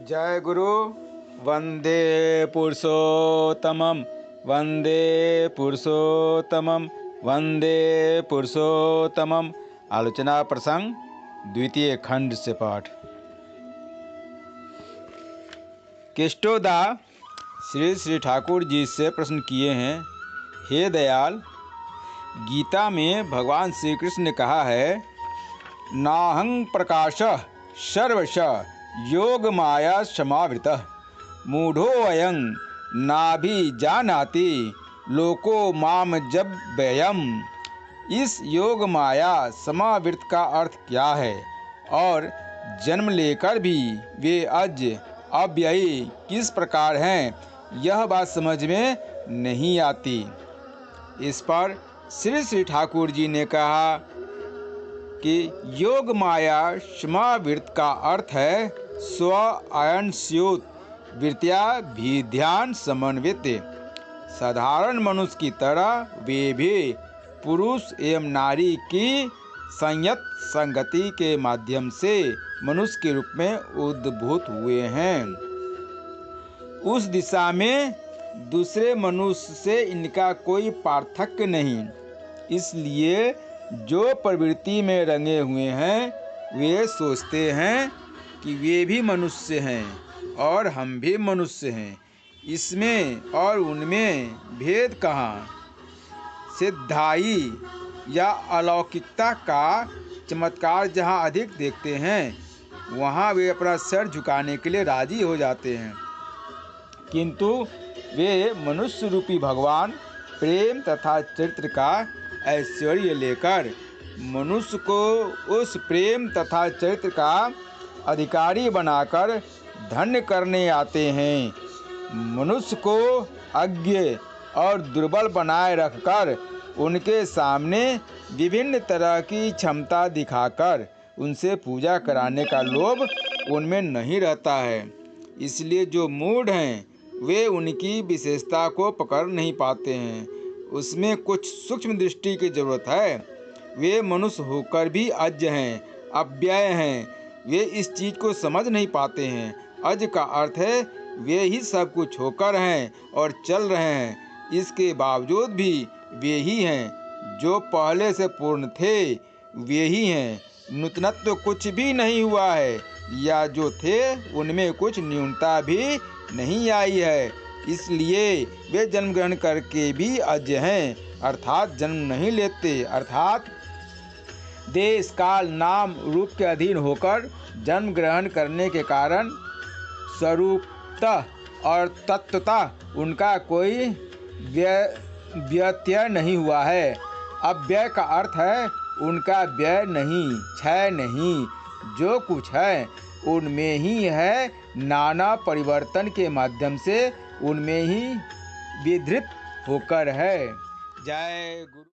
जय गुरु। वंदे पुरुषोत्तमम वंदे पुरुषोत्तमम वंदे पुरुषोत्तमम। आलोचना प्रसंग द्वितीय खंड से पाठ। केष्टोदा श्री श्री ठाकुर जी से प्रश्न किए हैं, हे दयाल, गीता में भगवान श्री कृष्ण ने कहा है, नाहं प्रकाशः सर्वश योग माया समावृतः मूढ़ो अयं नाभिजानाति लोको माम जब व्ययम। इस योग माया समावृत का अर्थ क्या है और जन्म लेकर भी वे अज अव्ययी किस प्रकार हैं, यह बात समझ में नहीं आती। इस पर श्री श्री ध्यान जी ने कहा कि योग माया समावृत का अर्थ है स्व अयनस्योत वृत्तिया भी ध्यान समन्वित। साधारण मनुष्य की तरह वे भी पुरुष एवं नारी की संयत संगति के माध्यम से मनुष्य के रूप में उद्भूत हुए हैं। उस दिशा में दूसरे मनुष्य से इनका कोई पार्थक्य नहीं। इसलिए जो प्रवृत्ति में रंगे हुए हैं वे सोचते हैं कि वे भी मनुष्य हैं और हम भी मनुष्य हैं। इसमें और उनमें भेद कहाँ। सिद्धाई या अलौकिकता का चमत्कार जहाँ अधिक देखते हैं वहाँ वे अपना सिर झुकाने के लिए राजी हो जाते हैं, किंतु वे मनुष्य रूपी भगवान प्रेम तथा चरित्र का ऐश्वर्य लेकर मनुष्य को उस प्रेम तथा चरित्र का अधिकारी बनाकर धन्य करने आते हैं। मनुष्य को अज्ञ और दुर्बल बनाए रखकर उनके सामने विभिन्न तरह की क्षमता दिखाकर उनसे पूजा कराने का लोभ उनमें नहीं रहता है। इसलिए जो मूढ़ हैं वे उनकी विशेषता को पकड़ नहीं पाते हैं। उसमें कुछ सूक्ष्म दृष्टि की जरूरत है। वे मनुष्य होकर भी अज हैं, अव्यय हैं। वे इस चीज को समझ नहीं पाते हैं। अज का अर्थ है वे ही सब कुछ होकर हैं और चल रहे हैं। इसके बावजूद भी वे ही हैं। जो पहले से पूर्ण थे वे ही हैं। नूतनत्व कुछ भी नहीं हुआ है, या जो थे उनमें कुछ न्यूनता भी नहीं आई है। इसलिए वे जन्म ग्रहण करके भी अज हैं, अर्थात जन्म नहीं लेते, अर्थात देश काल नाम रूप के अधीन होकर जन्म ग्रहण करने के कारण स्वरूपतः और तत्वतः उनका कोई व्यत्यय नहीं हुआ है। अव्यय का अर्थ है उनका व्यय नहीं, क्षय नहीं। जो कुछ है उनमें ही है, नाना परिवर्तन के माध्यम से उनमें ही विधृत होकर है। जय गुरु।